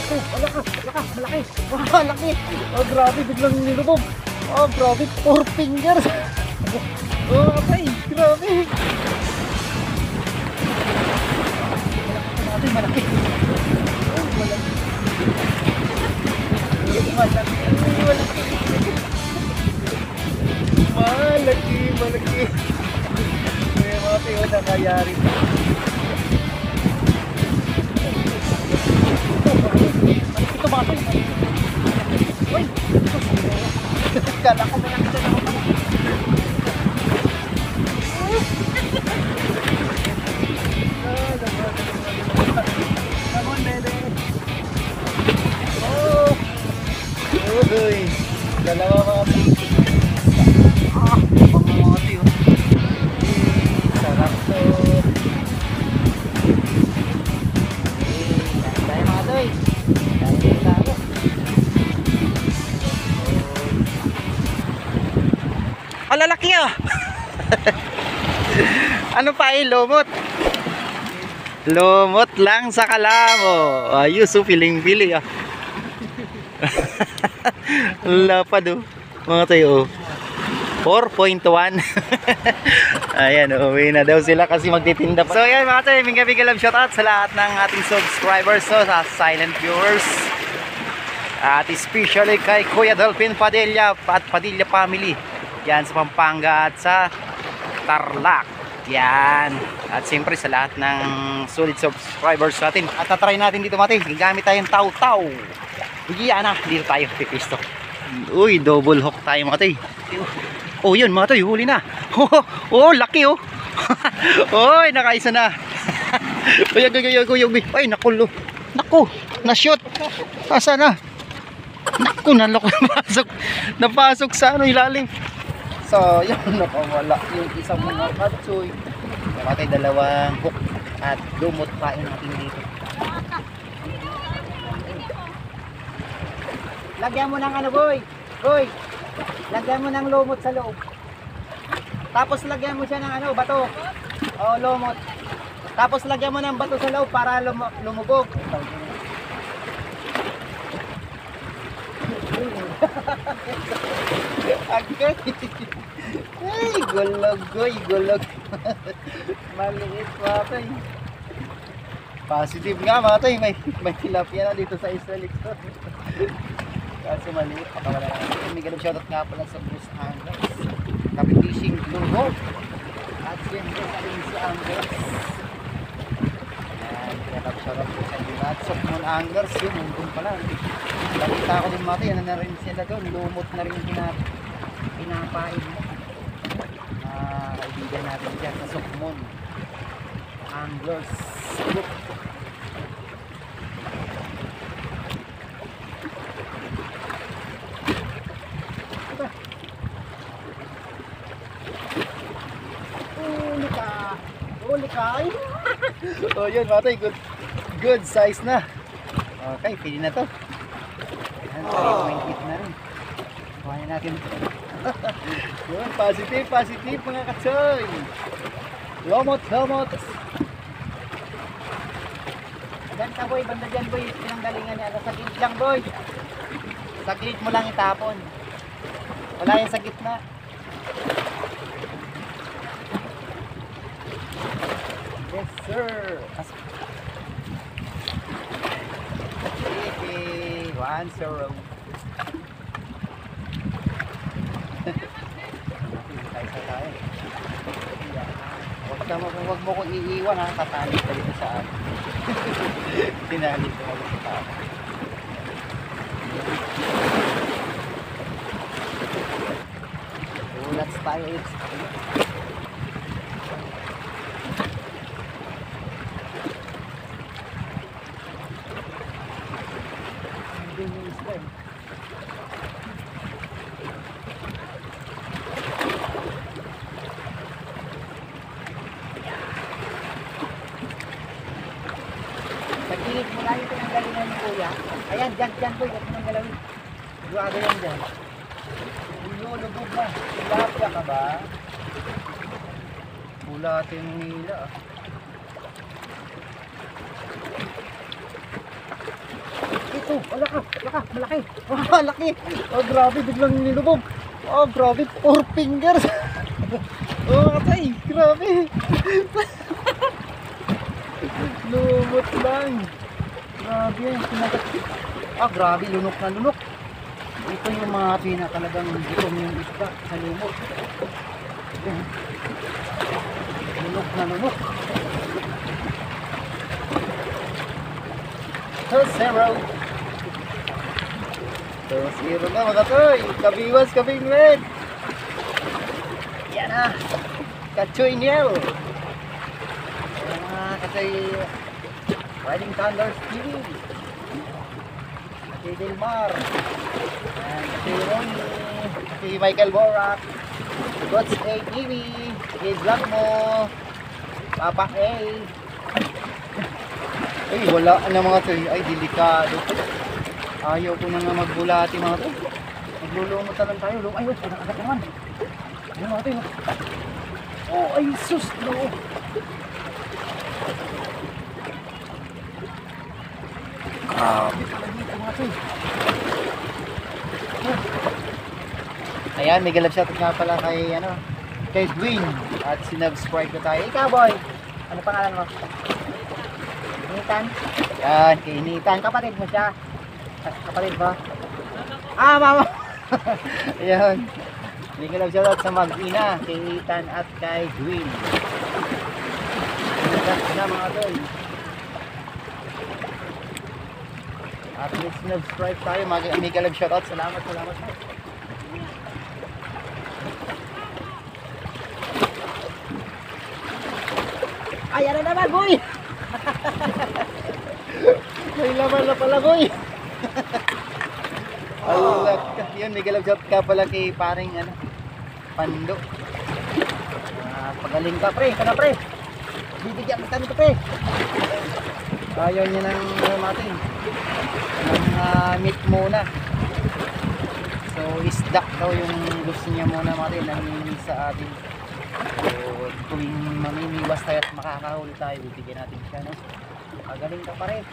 Oh, malaki. Oh, laki. Oh, grabe, biglang nilubog. Oh, grabe, 4 fingers. Oh, okay, grabe. Malaki. Oh, malaki. Malaki. May mga tiyo na kayari. Ito ba ito? Uy! Kala ko may nakita na ako. Come on, baby! Oh! Uy! Dalawa mga piso. Mga tiyo. Sarap to. Kaya mga toy. Kaya tayo. Lalaki ah. Ano pa lumot? Lumot lang sa kalamo. Ayos oh, piling-pili ah. Lapad oh. Mga tayo oh. 4.1. Ayan, uwi na daw sila kasi magtitinda pa. So ayan mga tayo, big love shoutout sa lahat ng ating subscribers, so, sa silent viewers. At especially kay Kuya Dolphin Padilla at Padilla family. Yan sa Pampanga at sa Tarlac. Yan. At siyempre sa lahat ng solid subscribers natin. At tatry natin dito mati. Gagamit tayong tau-tau. Yan na. Dito tayo. Pipisto. Uy, double hook tayo mati. Oh yun mga tayo. Huli na. Oh, laki oh. Uy, nakaisa na. Uy, ay, nakulo. Naku, na-shoot. Asa na? Naku, naloko. Napasok sa ano ilalim. So, yun, nakawala yung isang mga katsoy. Namatay dalawang hook at lumot pain natin dito. Lagyan mo ng ano, boy. Boy, lagyan mo ng lumot sa loob. Tapos lagyan mo siya ng ano, bato. O, lumot. Tapos lagyan mo ng bato sa loob para lumubog. Agad. Ay, gulog. Maliit matay. Positive nga matay. May tilapia na dito sa Israel. Kasi maliit. Pakawala na. May ganun shoutout nga pala sa Bruce Anglers. Kapit Fishing Blue Hope. At siyempre sa Easy Anglers. Ayan, kaya shoutout po sa inyo. At Sokmon Anglers yun. Nandun pala. Nakita ko din matay. Ano na rin sila doon. Lumot na rin pinapain mo. Kaibigan natin dyan sa Sokmon Anglers Group. Huli ka. Oh yun matay, good size na. Okay, pili na to. Ayan, 3.8 na rin. Kuhanin natin. Yun, positive mga katsoy. Lomot. Ayan ka boy, banda dyan boy, pinanggalingan niya. Sa gilid lang boy. Sa gilid mo lang itapon. Wala yan sa gitna. Yes sir. Okay, 1-0. Huwag mo kong iiwan ha, tatalit ka dito sa akin. Tinalit ko ako sa tao. Ulats tayo it's. Pagkilit mo lang yung pinanggalingan ni kuya. Ayan, dyan boy, huwag mo nang galawin. Sigurado yan dyan. Lulubog na. Tilapia ka ba? Bulatin nila ah. Oh, malaki. Oh, malaki. Oh, grabe, biglang nilubog. Oh, grabe, 4 fingers. Oh, katay, grabe. Lumot lang. Grabe yan, sinagat. Ah, grabe, lunok na lunok. Ito yung mga pinakalagang gutom yung isda sa lumot. Ayan. Lunok na lunok. So, zero. So, zero na mga toy. Kabiwas, kabing red. Yan na. Kachoy Niel. Kasi Riding Thunders TV. Kasi Dilmar. Kasi Ronnie. Kasi Michael Borak. Coach A TV. Kasi Vlog mo. Papa A. Ay, wala na mga toy. Ay, delikado. Ayaw ko na nga magbulati mga toy. Maglulumot na lang tayo. Ay, agad naman. Ayun mga toy. Oh, ay, sus. No. Grabe pala dito mga toy. Ayan, may galap shoutout nga pala kay kay Gwyn at sinubscribe ko tayo. Ikaw boy, ano pangalan mo? Initan? Yan, kay Initan. Kapatid mo siya? Kapatid ba? Ah, mama! Ayan. May galap shoutout sa mag-ina kay Initan at kay Gwyn. Ayan na mga toy. At least subscribe tayo, may galag shoutout. Salamat po. Ay, ano naman boy? May laman na pala boy. Alak ka. Yun, may galag shoutout ka pala kay paring Pando. Pagaling ka pre, pre. Bibigyan kita nito pre. Ayaw niya ng matin. Meat muna. So isda daw yung gusto niya muna matin nangingi sa atin. So tuwing mamimiwas tayo at makakahuli tayo, bibigyan natin siya, no? Magaling ka pa rin.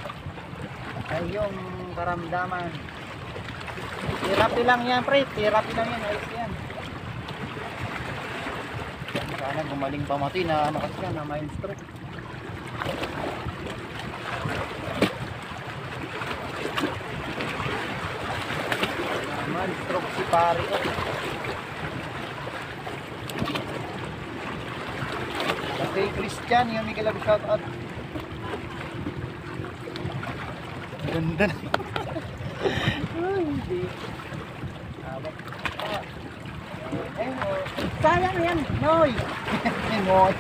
Ay yung karamdaman. Therapy lang yan pre, therapy lang yan, ayos yan. Sana gumaling pa matin na kasi na mild stroke. Stroke si pare ko. Kay Christian, yung may galag shout out. Ganda na. Sayang yan, Noy. Noy.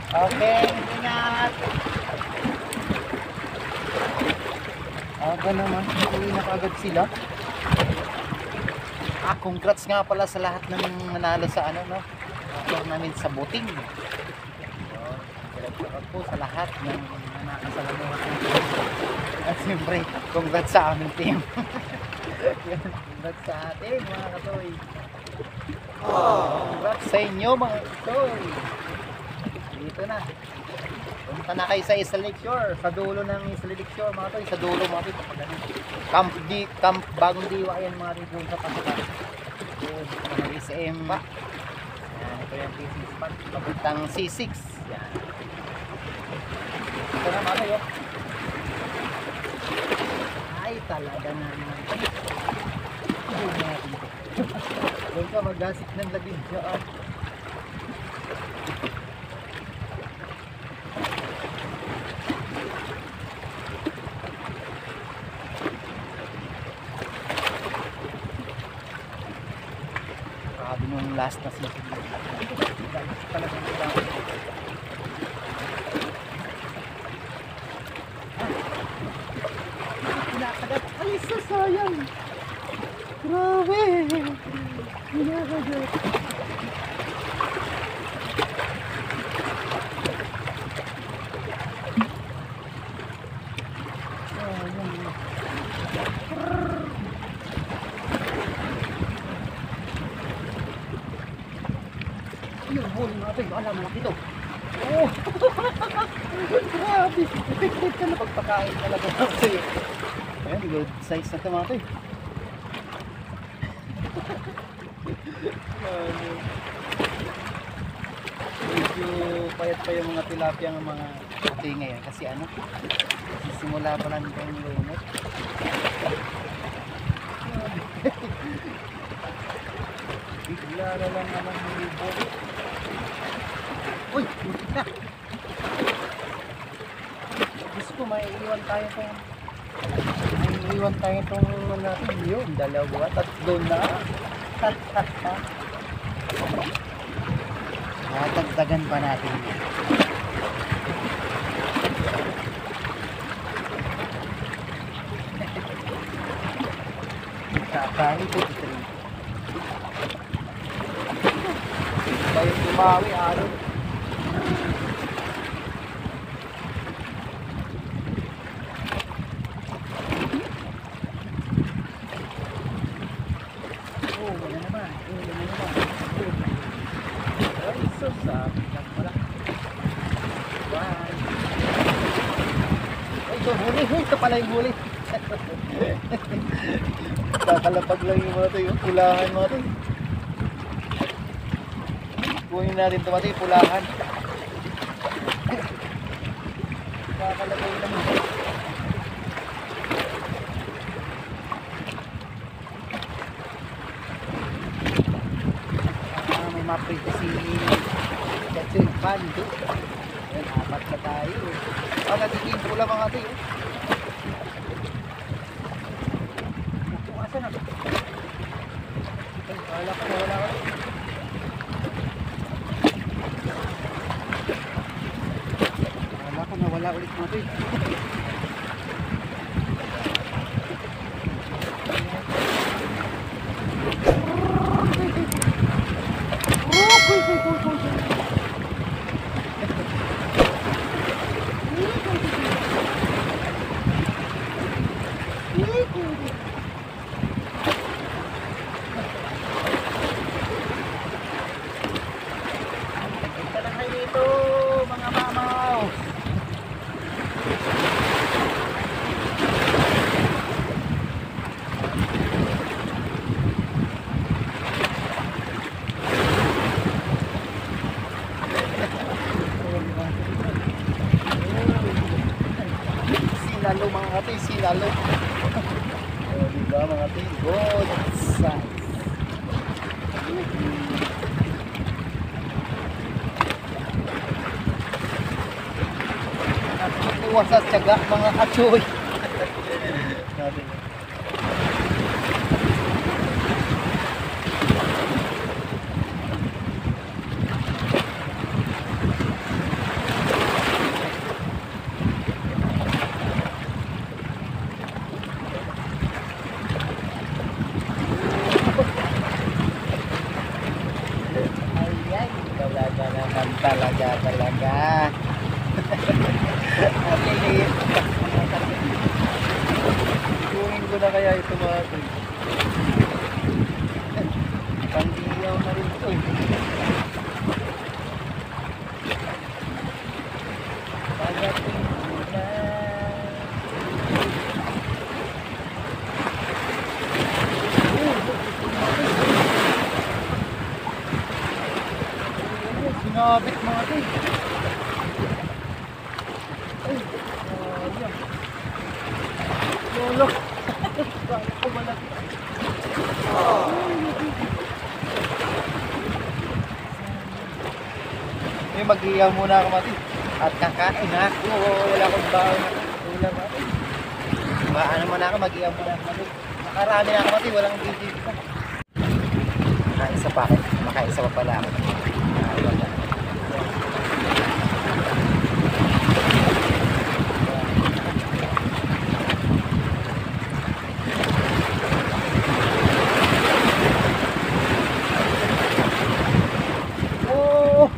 Okay, ingat. Aga naman, uwi na kagad sila. Congrats nga pala sa lahat ng nanalo sa tournament sa boating. Congrats po sa lahat ng nakasalamuhan. At siyempre, congrats sa aming team. Congrats sa atin mga katoy. Congrats sa inyo mga katoy. Dito na. Punta na kayo sa Isla Lakeshore, sa dulo ng Isla Lakeshore mga toy, sa dulo mga toy. Camp Bagong Diwa yan mga toy, doon sa pasukan. Doon sa SM pa. Yan, ito yung P6 spot, papuntang C6. Yan. Ito na mga toy, oh. Ay, talaga naman. Doon ka mag-gasik ng labid dyan. Grabe nung last na season. Talagang grabe. Pinakagat. Ay, sayang. Grabe. Pinakagat. Yung huli natin, wala malaki ito. Oh! Grabe, effective ka na pagpakain talaga ako sa'yo. Ayan, good size na tomato eh. Medyo payat pa yung mga tilapia ng mga ate ngayon kasi ano, simula pa lang kayong lunot. Bigla na lang naman yung libo. Uy! Na! Gusto may iwan tayo itong natin yun. 2, 3 na. Natagdagan pa natin yun. Kakain po ito rin. Bayo bumawi, araw. Ito pala yung huli. Kakalapag lang yung mga ito, yung pulahan mga ito. Kunin natin ito mga ito, yung pulahan. Kakalapag lang ito. May maprito si Katsin Pan ito. Ayan, 4 na tayo. Nagiging pula mga ito. Asan na? Wala ko na wala ko. Wala ko na wala ulit mga ito. Sinalo mga kati, sinalo. O diba mga kati, good size. Iwas sa tiyaga mga kachoy. Talaga. Okay, kunin ko na kaya ito mga ito. Pangdiyaw na rin ito. Pagating na. Sinabit mga ito. Lolo. May mag-iyaw muna ako mati. At kakain ako. Wala akong baon na ulam mati. Maano muna ako, mag-iyaw muna ako mati. Nakarami na ako mati, walang bibig pa. Makaisa pa ako. Makaisa pa pala ako.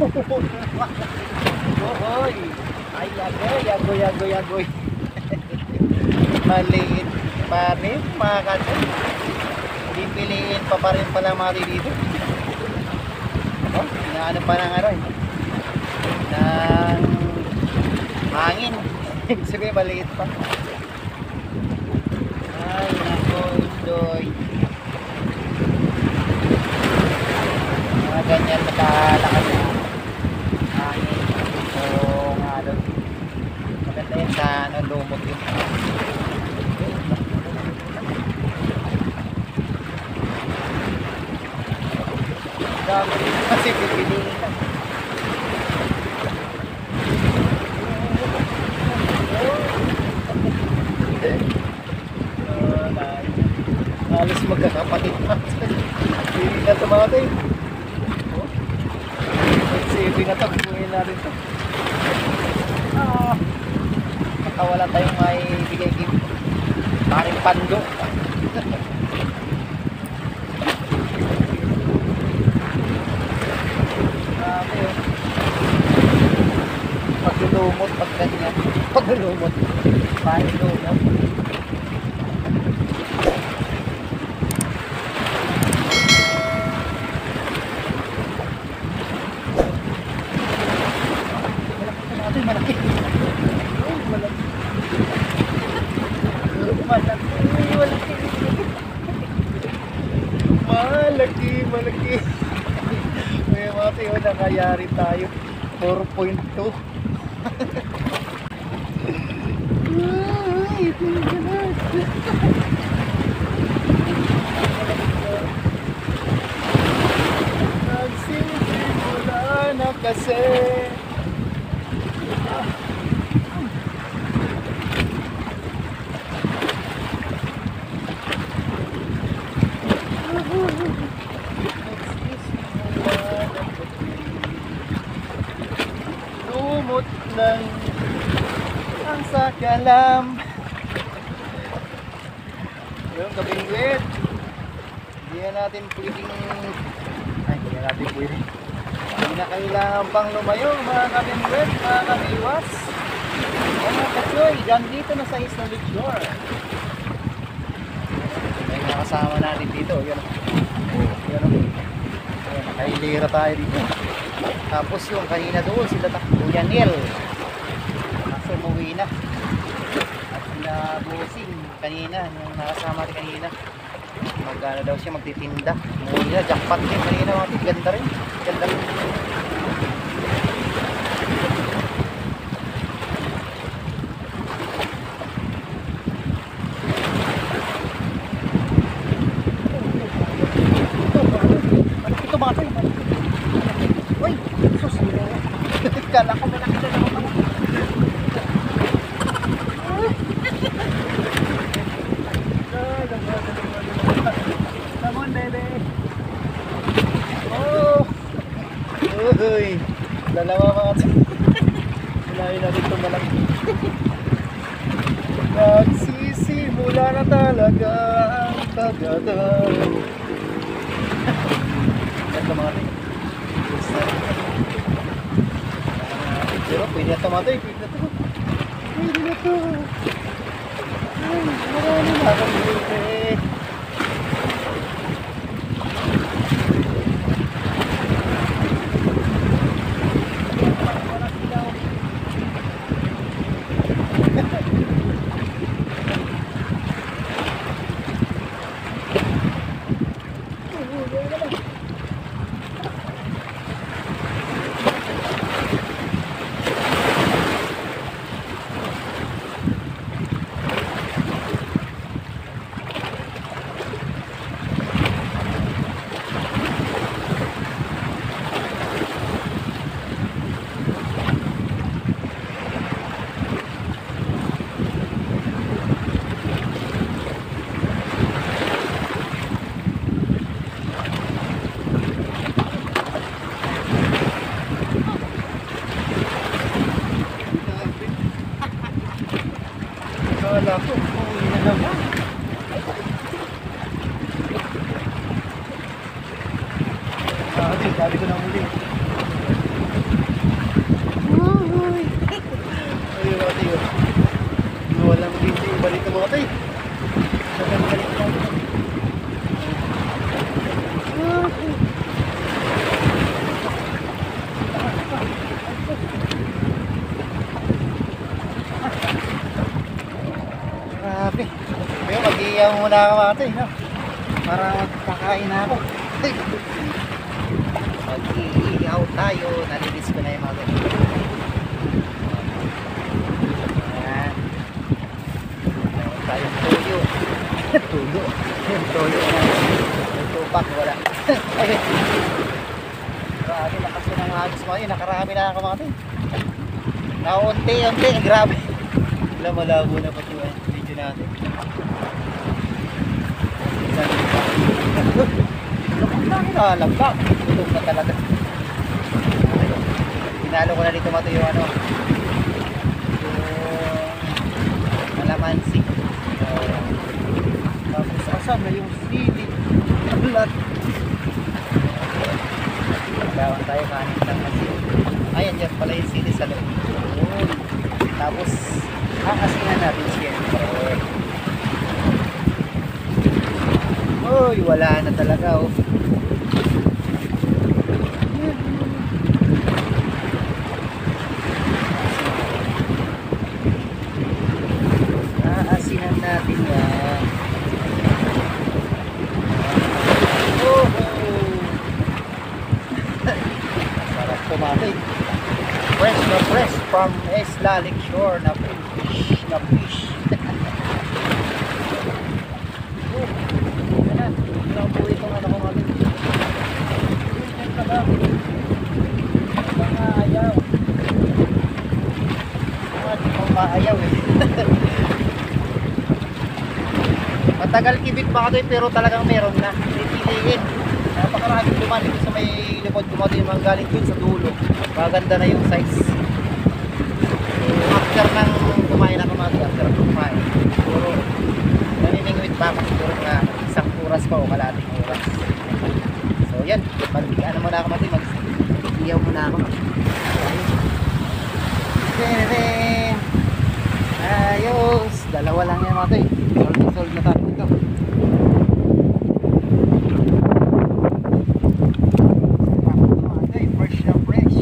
Ohoy! Ay, yagoy. Maliit pa rin, mga kasi. Pipiliin pa rin pala mga dito. Oh, inaano pa ng ng hangin. Ibig sabihin, maliit pa. Ay, nako, enjoy. Mga ganyan, nakalakas na. Hangin. So, nga doon. Maganda yan sa lumot yun. Dami rin kasi pipiliin lang. Halos magkakapatid natin. Hindi na tumatay. Saving na ito. Bukuhin natin ito. Nakawala tayong may bigay gift. Paring pando. Grabe yun. Paglulumot pag ganyan. Paglulumot. Paring lumot. Malaki. Malaki. May mga tiyo, nakayari tayo. 4.2. Ay, pinagalas. Nagsisimula na kasi. Lumot lang ang sakalam. Yung kabingwit. Hindi na natin pwedeng hindi na kailangan pang lumayo mga kabingwit, mga kabiwas. Mga katsoy, dyan dito na sa Isla Ligor. May nakasama natin dito. Yan. Nakailira tayo dito. Tapos yung kanina doon sila Kuya Neil. Kaso umuwi na. At sila Busing kanina, yung nakasama natin kanina. Magano daw siya, magtitinda. Umuwi na, jackpot din kanina mga tig. Ganda rin. Ganda rin. Ito mga tayo. Uy, sus. Kala ko malaki na naman ako. Come on, baby. Oh. Uy. Dalawa mga tayo. Unahin natin ito malaki. Nagsisimula na talaga ang tagadan. Ito mga tayo. Pero pwede na tumatay, pwede na to. Ay, marami na akong pwede. Wala ko, uuwi na naman. Sabi ko na muli. Uy! Ayun mga tayo. Walang dito yung balito mga tayo. Walang balito mga tayo. Iiyaw muna ako ate, no? Para magkakain na ako. Mag-iiyaw tayo. Nalilis ko na yung mga ganito. Ayan. Meron tayong tuyo. Tuyo. Tuyo na. May tupak, wala. Ayun. Grabe, lakas ko ng hagis mo. Ayun, nakarami na ako mga ate. Naunti-unti, grabe. Wala, malabo na pati yung video natin. Lagpak. Tulog na talaga. Pinalo ko na dito mato yung ano, yung malamansi. Tapos asan na yung sili. Alat. Gawan tayo kanin ng asin. Ayan, dyan pala yung sili sa loob. Tapos aasinan natin siyempre. Uy, wala na talaga oh. Aasinan natin yan. Oh, sarap kumain. Fresh na fresh from Isla Lakeshore na fish. Na fish. Po itong ano ko natin. Yan ka ba? Mga ayaw. Mga maayaw eh. Matagal kibit pa ito pero talagang meron na. Pipiliin. Napakaraming duman dito sa may likod kumato yung mga galing dun sa dulo. Maganda na yung size. After ng kumain ako mga after kumain. Siguro naniningwit pa ako siguro na isang oras pa o kalating oras. So yan, ano muna ako mati, mag-iyaw muna ako. Ayos, dalawa lang yan mati. Solve na tayo dito. Fresh na fresh.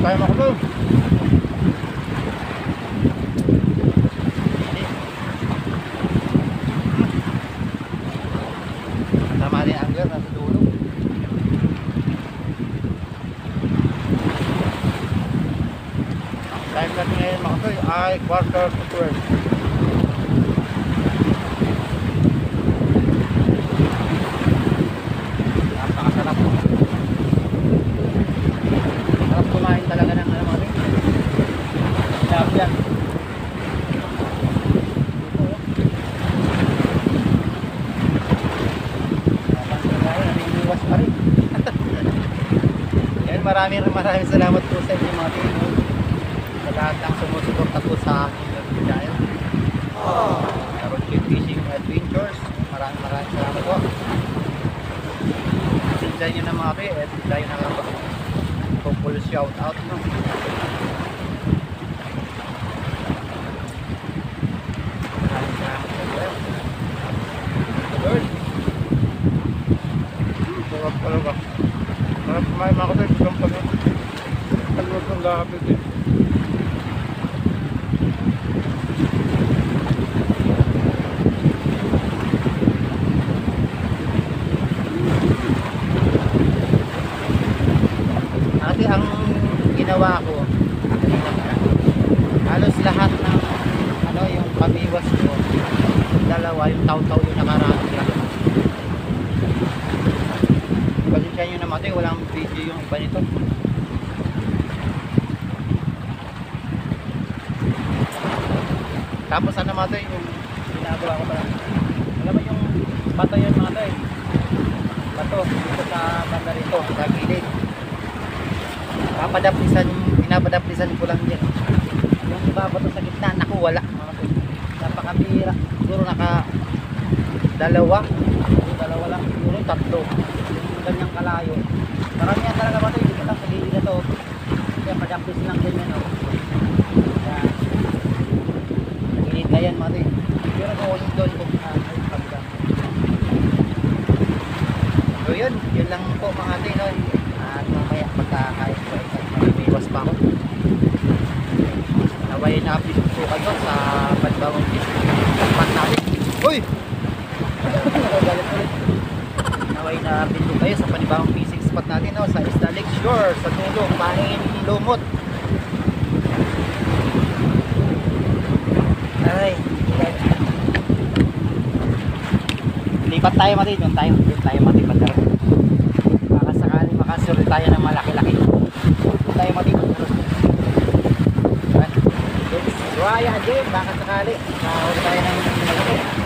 Kaya mo ako sama din angler nasa dulo. Time natin ngayon mga toy ay 1:45. maraming salamat po sa inyo mga tino. Sa lahat ng sumusuporta po sa aking channel. Road Fishing Adventures. Maraming salamat po. Sindihan nyo na mga at tayo na full shout out no. Maraming salamat po kayo. Lord. Sarap talaga. Sarap kumain mga kapatid. Isang pag-alwag ng lahapit eh. Kasi ang ginawa ko halos lahat ng ano yung pamiwas ko dalawa yung taw-taw yung nakaraan pasensya nyo naman ito walang video yung iba nito tapos ano mga ito yung ginagawa ko pala alam mo yung bato yun mga ito bato dito sa banda rito sa gilid pinapadaplisan ko lang yan yung iba bato sa gitna naku wala mga ito napakabira siguro dalawa lang siguro tatlo ganyang kalayo karamihan talaga ba ito yung dito sa gilid na ito kaya padaplis lang din yan kaya nagilid na yan mga ito pero kung ulit doon kung so yun lang po mga ito at mamaya pagkakait ko may iwas pa ako naway na-update po kayo sa pagbawang spot natin uy! naway na-update po kayo sa panibawang fishing spot natin no? Sa Isla Lake Shore sa Tulong, Pangin, Lumot ay lipat tayo mati doon tayo mati pagkaroon baka sakali makasuri tayo ng malaki-laki doon tayo mati Raya din baka sakali makahuli tayo ng malaki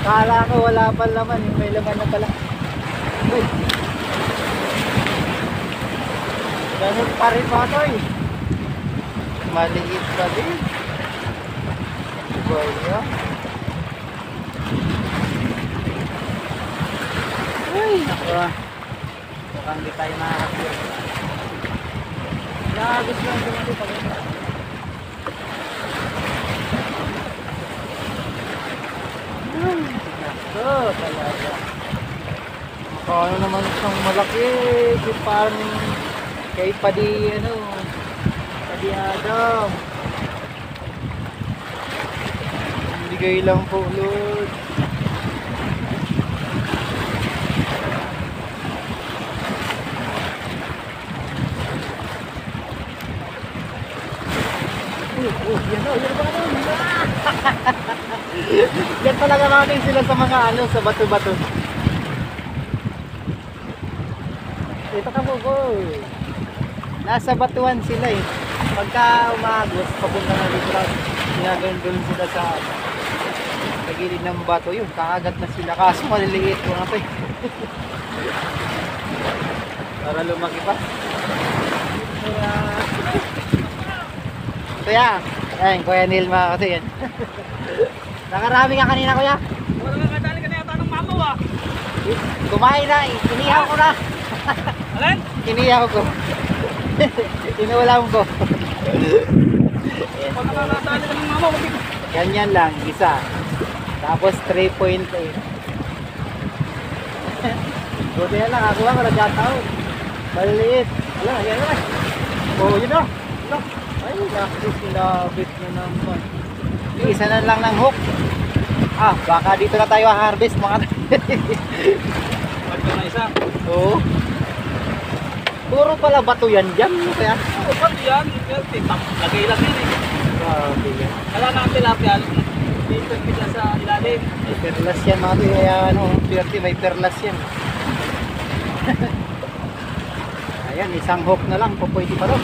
kala ko wala pa laman may laman na pala uy ganun pa rin pa ito maliit pa din boya uy naku mukhang di tayo nakakapir nagagos lang ito pag talaga makano naman isang malaki parang kay Padi Adam bigay lang po Lord yan talaga natin sila sa mga sa bato-bato ito ka po nasa batuan sila pagka umagos papunta na dito ginagandun sila sa gilid ng bato yun kakagat na sila kaso maliliit ko nga pa para lumaki pa kaya ayun Kuya Neil mga kasi yan nakarami ka kanina kuya wala nga kadali ka na yata ng mamaw kumain na inihaw ko na alin? inihaw ko inuulam ko Pag nakakadali ka ng mamaw ganyan lang isa tapos 3.8 buti na lang ako lang nagkataon maliliit alam yan na yun na ay nakakis nilabit na naman isa na lang ng hook baka dito na tayo harvest mga Pag na isa oo puro pala bato yan dyan kaya pag yan lagay lang yun grabe yan wala na ang tilapia dito kita sa ilalim may perlas yan mga ito kaya may perlas yan Ayan, isang hook na lang po pwede pa rin.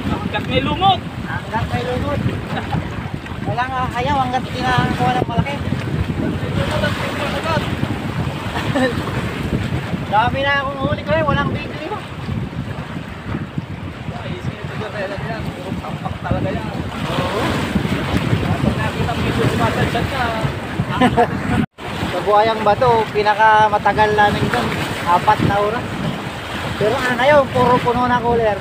Hanggat may lumot. Hanggat may lunod. Walang ayaw hanggat kinakakuha ng malaki. Dami na akong huli ko eh, walang video mo. Ay, sinigurela yan. Puro tampak talaga yan. Oo. Pag nakita mo yung sumasadyan ka, Sa buhayang bato, pinakamatagal namin doon, 4 na oras. Pero ngayon, puro puno na cooler.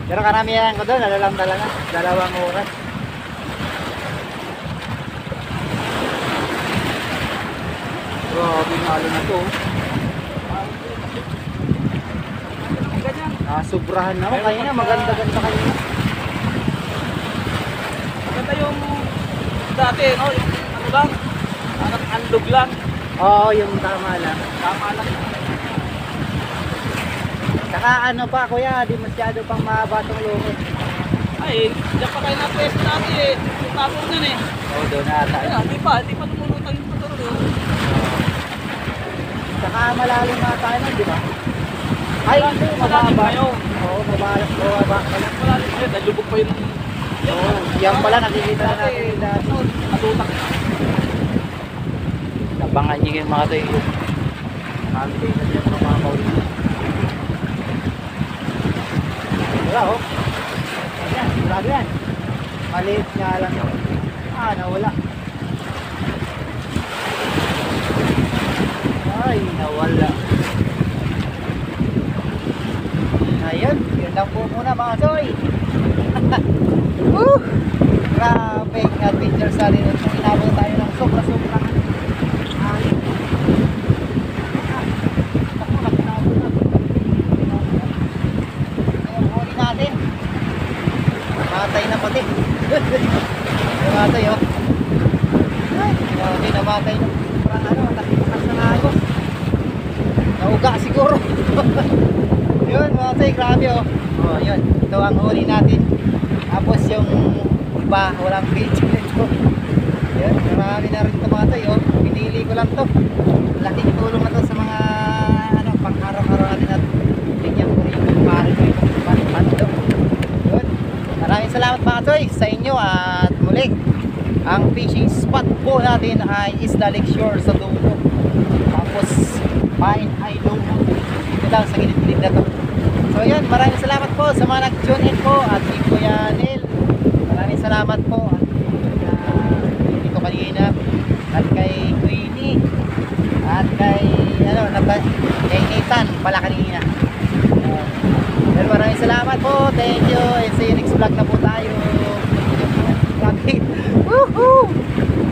Pero karamihan ko doon, ano lang talaga, 2 oras. Grabe nalo na to. ganyan. Sobrahan naman kanina, maganda-ganda kanina. Maganda yung dati, no? Yung ano lang, parang andog lang. Oo, yung tama lang. Tama lang. Saka ano pa kuya, di masyado pang mahaba tong lumot. Ay, diyan pa kayo na pwesto dati eh. Yung tapos nun eh. Oo, doon na ata. Ay, hindi pa lumulutan yung motor eh. Saka malalim na tayo nun, di ba? Ay, hindi, Malalim mababa. kayo. Oo, mababa ka lang. Malalim kayo, dahil lubog pa yung... Oo, yan pala nakikita na natin yung dati. Atutak. Nabangan nyo yung mga to yung kantay na dyan ng mga kauli. Wala oh. Ayan, wala yan. Maliit nga lang yun. Nawala. Ay, nawala. Ayun, yun lang po muna mga soy. Woo! Grabe yung adventure sa rin. Inabot tayo ng sobra-sobra. Namatay na pati. Namatay oh. Ay, grabe namatay na. Parang ano, takipakas na agos. Nauga siguro. Yun, namatay, grabe oh. Oh, yun. Ito ang huli natin. Tapos yung iba, walang video nito. Yun, marami na rin tumatay oh. Pinili ko lang to. Laking tulong na to sa mga ano, pang-araw-araw natin at bigyan ko rin yung pare ko yung pano. Yun. Maraming salamat mga toy sa inyo at muli ang fishing spot po natin ay Isla Lakeshore sa Dumo. Tapos Pine High Dumo. Ito lang sa gilid-gilid na to. So yun, maraming salamat po sa mga nag-tune in po at kay Kuya Neil. Maraming salamat po at dito kanina at kay Queenie at kay kay Nathan pala kanina. Pero maraming salamat po. Thank you. And see you next vlog na po tayo. Woohoo!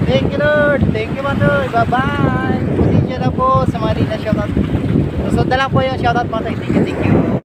Thank you Lord. Thank you Matoy. Bye-bye. Pasensya na po sa mga rin na shoutout. Susunod na lang po yung shoutout Matoy. Thank you.